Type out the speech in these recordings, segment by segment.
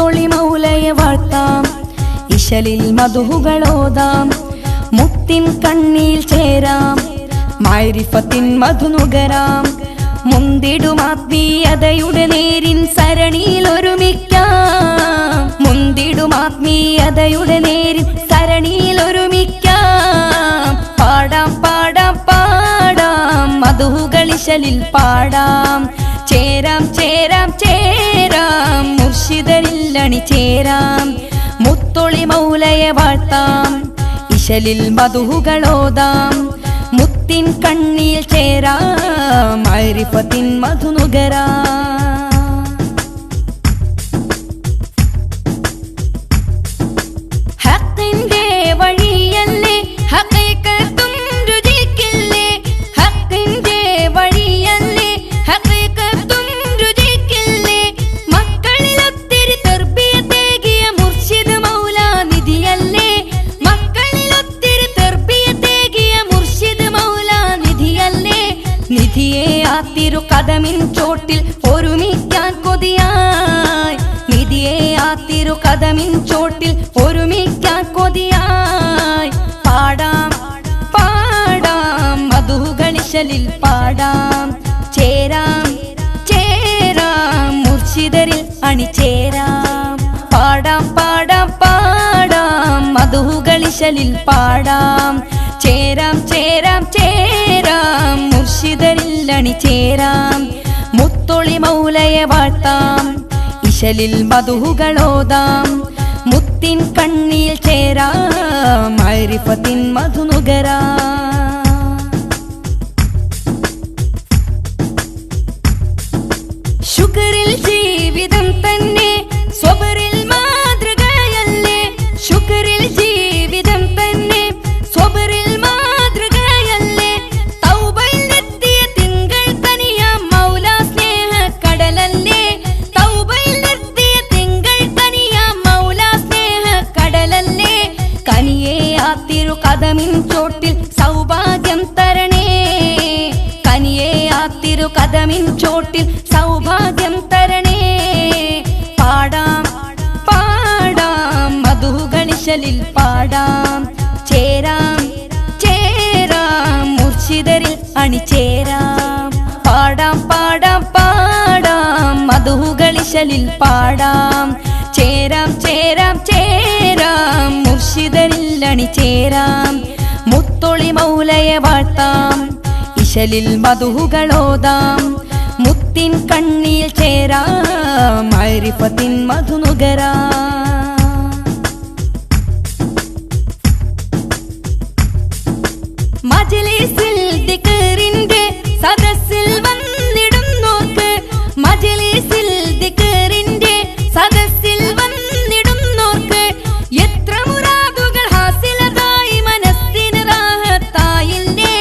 മുത്തൊളി മൗലയെ വാഴ്ത്താം, ഇശലിൽ മധുഹുകളോതാം, മുത്തിൻ കണ്ണിൽ ചേരാം, മഅരിഫത്തിൻ മധുനുകരാം, മുന്തിടും ആത്മീയതയുടെ നേരിൻ സരണിയിൽ ഒരുമിക്കാം, മുന്തിടും ആത്മീയതയുടെ നേരിൻ സരണിയിൽ ഒരുമിക്കാം. പാടാം പാടാം പാടാം മധുഹുകളിശലിൽ പാടാം, ചേരാം ചേരാം ചേരാം മുർശിദരിൽ അണിചേരാം. മുത്തൊളി മൗലയെ വാഴ്ത്താം, ഇശലിൽ മധുഹുകളോതാം, മുത്തിൻ കണ്ണിൽ ചേരാം, മഅരിഫത്തിൻ മധുനുകരാം. ഹഖിന്റെ വഴിയല്ലേ ഹഖീഖത്തും രുചിക്കില്ലേ, ഹഖിന്റെ വഴിയല്ലേ ഹഖീഖത്തും രുചിക്കില്ലേ, മക്കളിലൊത്തിരി തർബിയത്തേകിയ മുർശിദ് മൗലാ നിധിയല്ലേ, മക്കളിലൊത്തിരി തർബിയത്തേകിയ മുർശിദ് മൗലാ നിധിയല്ലേ. നിധിയെ ആ തിരു കദമിൻ ചോട്ടിൽ ഒരുമിക്കാൻ കൊതിയായി, നിധിയെ ആ തിരു കദമിൻ ചോട്ടിൽ ഒരുമിക്കാൻ കൊതിയായി. പാടാം പാടാം മധുഹുകളിശലിൽ പാടാം, ചേരാം ചേരാം മുർശിദരിൽ അണിചേരാം. പാടാം പാടാം പാടാം മധുഹുകളിശലിൽ പാടാം, ചേരാം ചേരാം ചേരാം മുർശിദരിൽ അണിചേരാം. മുത്തൊളി മൗലയെ വാഴ്ത്താം, ഇശലിൽ മധുഹുകളോതാം, മുത്തിൻ കണ്ണിൽ ചേരാം, മഅരിഫത്തിൻ മധുനുകരാം. ശുക്രിൽ ജീവിതം തന്നെ സ്വബറിൽ മാതൃകയല്ലേ, ശുക്രിൽ ജീവിതം തന്നെ സ്വബറിൽ മാതൃകയല്ലേ, തൗബയിൽ എത്തിയ തിങ്കൾ കനിയാം മൗലാ സ്നേഹക്കടലല്ലേ, തൗബയിൽ എത്തിയ തിങ്കൾ കനിയാം മൗലാ സ്നേഹക്കടലല്ലേ. കനിയെ ആ തിരു കദമിൻ ചോട്ടിൽ സൗഭാഗ്യം തരണേ, കനിയെ ആ തിരു കദമിൻ ചോട്ടിൽ സൗഭാഗ്യം തരണേ. പാടാം പാടാം മധുഹുകളിശലിൽ പാടാം, ചേരാം ചേരാം മുർശിദരിൽ അണിചേരാം. പാടാം പാടാം പാടാം മധുഹുകളിശലിൽ പാടാം, ചേരാം ചേരാം ചേരാം മുർശിദരിൽ അണിചേരാം. മുത്തൊളി മൗലയെ വാഴ്ത്താം, ഇശലിൽ മധുഹുകളോതാം, മുത്തിൻ കണ്ണിൽ ചേരാം, മഅരിഫത്തിൻ മധുനുകരാം. മജ്‌ലിസിൽ ദിക്റിന്റെ സദസ്സിൽ വന്നിടുന്നോർക്ക്, മജ്‌ലിസിൽ ദിക്റിന്റെ സദസ്സിൽ വന്നിടുന്നോർക്ക്, എത്ര മുറാദുകൾ ഹാസിലതായി മനസ്സിന് റാഹത്തായില്ലേ,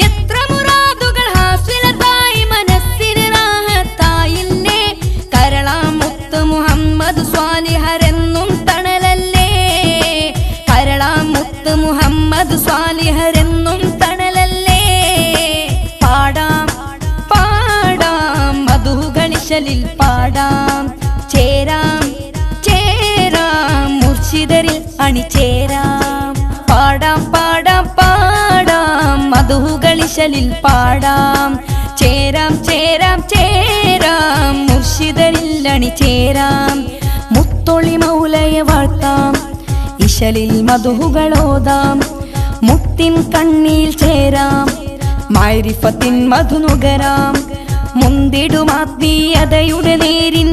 എത്ര മുറാദുകൾ ഹാസിലതായി മനസ്സിന് റാഹത്തായില്ലേ. കരളാം മുത്ത് മുഹമ്മദ് സ്വാലിഹരെന്നും തണലല്ലേ, കരളാം മുത്ത് മുഹമ്മദ് സ്വാലിഹരെന്നും തണലല്ലേ. പാടാം പാടാം മധുഹുകളിശലിൽ പാടാം, ചേരാം ചേരാം മുർശിദരിൽ അണിചേരാം. പാടാം പാടാം പാടാം മധുഹുകളിശലിൽ പാടാം, ചേരാം ചേരാം ചേരാം മുർശിദരിൽ അണിചേരാം. മുത്തൊളി മൗലയെ വാഴ്ത്താം, ഇശലിൽ മധുഹുകളോതാം, മുത്തിൻ കണ്ണിൽ ചേരാം, മഅരിഫത്തിൻ മധുനുകരാം, മുന്തിടും ആത്മീയതയുടെ നേരിൻ